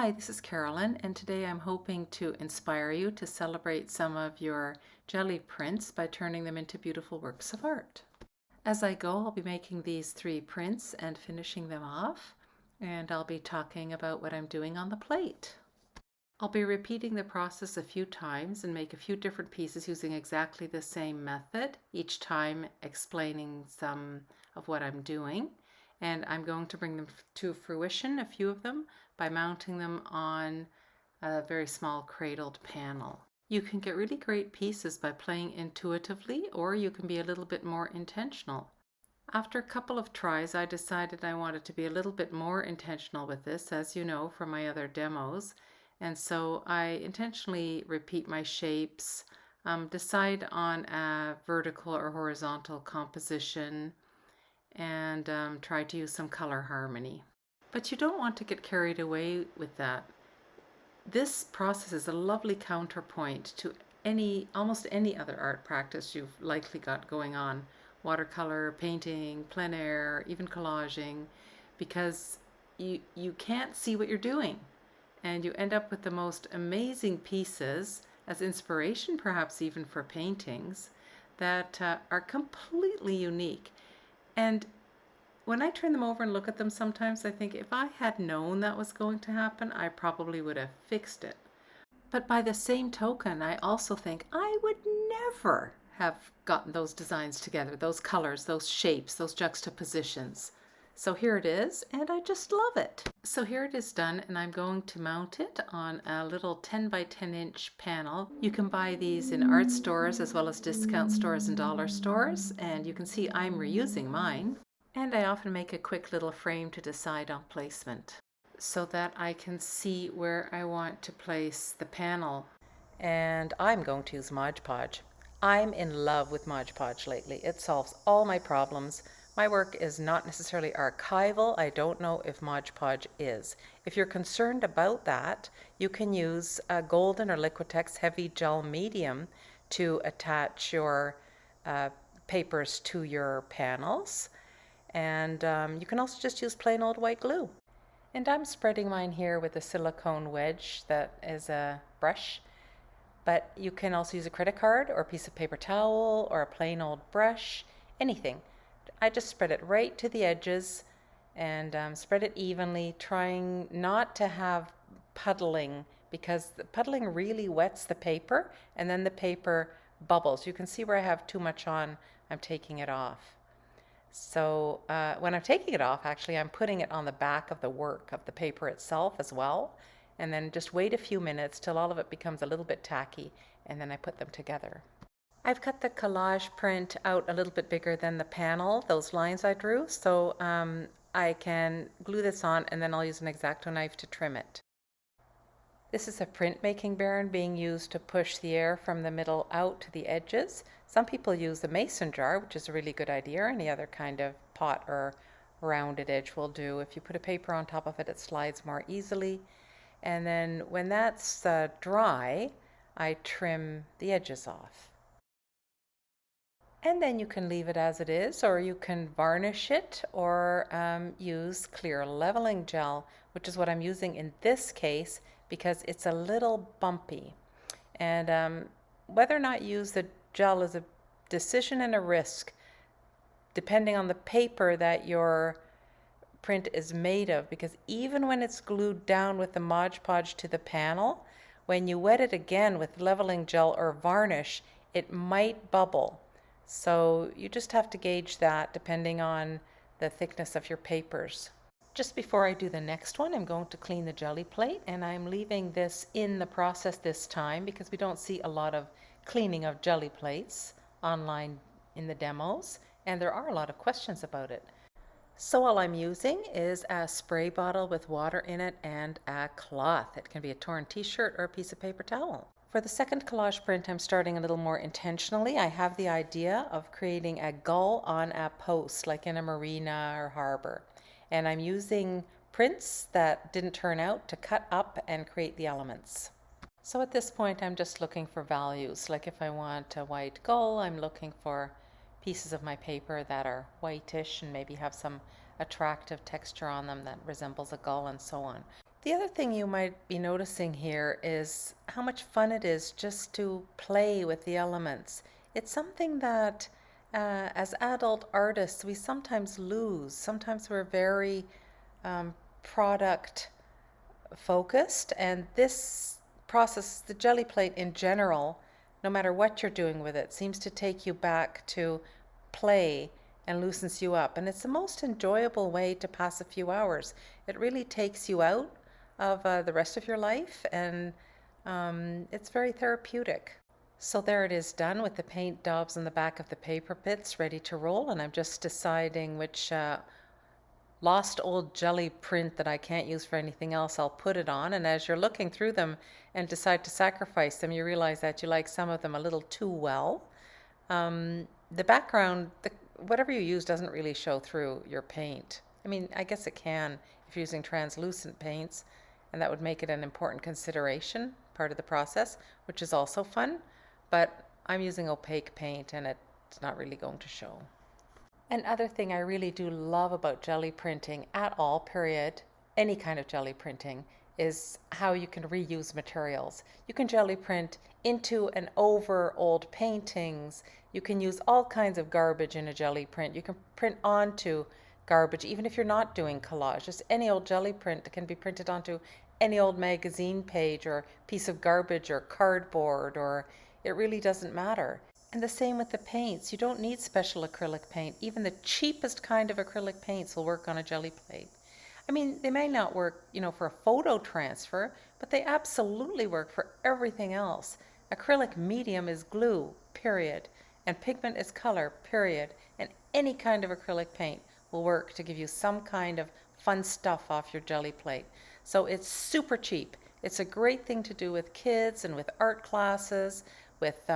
Hi, this is Carolyn, and today I'm hoping to inspire you to celebrate some of your jelly prints by turning them into beautiful works of art. As I go, I'll be making these 3 prints and finishing them off, and I'll be talking about what I'm doing on the plate. I'll be repeating the process a few times and make a few different pieces using exactly the same method, each time explaining some of what I'm doing. And I'm going to bring them to fruition, a few of them, by mounting them on a very small cradled panel. You can get really great pieces by playing intuitively, or you can be a little bit more intentional. After a couple of tries, I decided I wanted to be a little bit more intentional with this, as you know from my other demos. And so I intentionally repeat my shapes, decide on a vertical or horizontal composition, and try to use some color harmony. But you don't want to get carried away with that. This process is a lovely counterpoint to almost any other art practice you've likely got going on. Watercolor, painting, plein air, even collaging, because you can't see what you're doing. And you end up with the most amazing pieces as inspiration, perhaps even for paintings, that are completely unique. And when I turn them over and look at them, sometimes I think if I had known that was going to happen, I probably would have fixed it. But by the same token, I also think I would never have gotten those designs together, those colors, those shapes, those juxtapositions. So here it is, and I just love it. So here it is done, and I'm going to mount it on a little 10 by 10 inch panel. You can buy these in art stores as well as discount stores and dollar stores, and you can see I'm reusing mine. And I often make a quick little frame to decide on placement so that I can see where I want to place the panel. And I'm going to use Mod Podge. I'm in love with Mod Podge lately. It solves all my problems. My work is not necessarily archival. I don't know if Mod Podge is. If you're concerned about that, you can use a golden or Liquitex heavy gel medium to attach your papers to your panels. And you can also just use plain old white glue. And I'm spreading mine here with a silicone wedge that is a brush. But you can also use a credit card or a piece of paper towel or a plain old brush, anything. I just spread it right to the edges and spread it evenly, trying not to have puddling, because the puddling really wets the paper and then the paper bubbles. You can see where I have too much on, I'm taking it off. So when I'm taking it off, actually, I'm putting it on the back of the work of the paper itself as well. And then just wait a few minutes till all of it becomes a little bit tacky, and then I put them together. I've cut the collage print out a little bit bigger than the panel, those lines I drew, so I can glue this on, and then I'll use an X-Acto knife to trim it. This is a printmaking baron being used to push the air from the middle out to the edges. Some people use the mason jar, which is a really good idea, or any other kind of pot or rounded edge will do. If you put a paper on top of it, it slides more easily. And then when that's dry, I trim the edges off. And then you can leave it as it is, or you can varnish it, or use clear leveling gel, which is what I'm using in this case because it's a little bumpy. And whether or not you use the gel is a decision and a risk, depending on the paper that your print is made of, because even when it's glued down with the Mod Podge to the panel, when you wet it again with leveling gel or varnish, it might bubble. So you just have to gauge that depending on the thickness of your papers. Just before I do the next one, I'm going to clean the jelly plate, and I'm leaving this in the process this time because we don't see a lot of cleaning of jelly plates online in the demos, and there are a lot of questions about it. So all I'm using is a spray bottle with water in it and a cloth. It can be a torn t-shirt or a piece of paper towel. For the second collage print, I'm starting a little more intentionally. I have the idea of creating a gull on a post, like in a marina or harbor. And I'm using prints that didn't turn out to cut up and create the elements. So at this point, I'm just looking for values. Like if I want a white gull, I'm looking for pieces of my paper that are whitish and maybe have some attractive texture on them that resembles a gull and so on. The other thing you might be noticing here is how much fun it is just to play with the elements. It's something that as adult artists we sometimes lose. Sometimes we're very product focused, and this process, the jelly plate in general, no matter what you're doing with it, seems to take you back to play and loosens you up. And it's the most enjoyable way to pass a few hours. It really takes you out of the rest of your life, and it's very therapeutic. So there it is, done with the paint daubs on the back of the paper bits ready to roll, and I'm just deciding which lost old jelly print that I can't use for anything else I'll put it on. And as you're looking through them and decide to sacrifice them, you realize that you like some of them a little too well. The background, whatever you use doesn't really show through your paint. I mean, I guess it can if you're using translucent paints, and that would make it an important consideration, part of the process, which is also fun. But I'm using opaque paint and it's not really going to show. Another thing I really do love about jelly printing at all, period, any kind of jelly printing, is how you can reuse materials. You can jelly print into and over old paintings. You can use all kinds of garbage in a jelly print. You can print onto garbage, even if you're not doing collage. Just any old jelly print can be printed onto any old magazine page or piece of garbage or cardboard, or it really doesn't matter. And the same with the paints. You don't need special acrylic paint. Even the cheapest kind of acrylic paints will work on a jelly plate. I mean, they may not work, for a photo transfer, but they absolutely work for everything else. Acrylic medium is glue, period. And pigment is color, period. And any kind of acrylic paint will work to give you some kind of fun stuff off your jelly plate. So it's super cheap. It's a great thing to do with kids and with art classes, with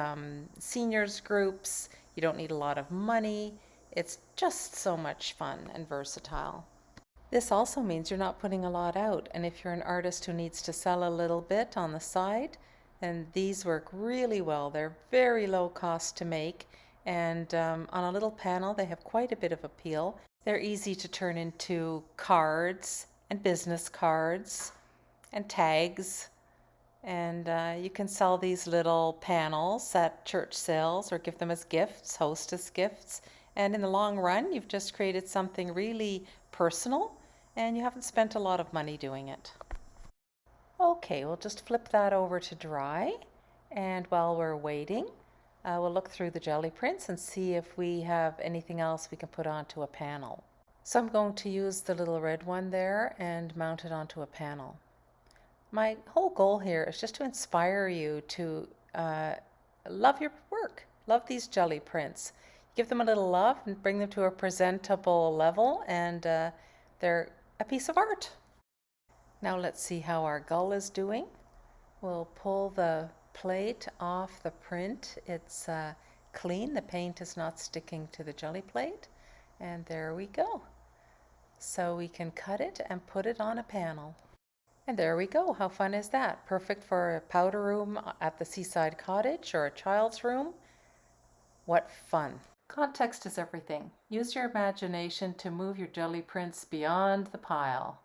seniors groups. You don't need a lot of money. It's just so much fun and versatile. This also means you're not putting a lot out, and if you're an artist who needs to sell a little bit on the side, then these work really well. They're very low cost to make, and on a little panel they have quite a bit of appeal. They're easy to turn into cards and business cards and tags. And you can sell these little panels at church sales or give them as gifts, hostess gifts. And in the long run, you've just created something really personal and you haven't spent a lot of money doing it. Okay, we'll just flip that over to dry. And while we're waiting, we'll look through the jelly prints and see if we have anything else we can put onto a panel. So I'm going to use the little red one there and mount it onto a panel. My whole goal here is just to inspire you to love your work, love these jelly prints. Give them a little love and bring them to a presentable level, and they're a piece of art. Now let's see how our gull is doing. We'll pull the plate off the print. It's clean, the paint is not sticking to the jelly plate, and there we go. So we can cut it and put it on a panel. And there we go. How fun is that? Perfect for a powder room at the seaside cottage or a child's room. What fun. Context is everything. Use your imagination to move your jelly prints beyond the pile.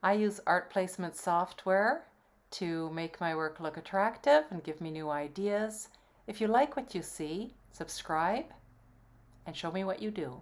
I use art placement software to make my work look attractive and give me new ideas. If you like what you see, subscribe and show me what you do.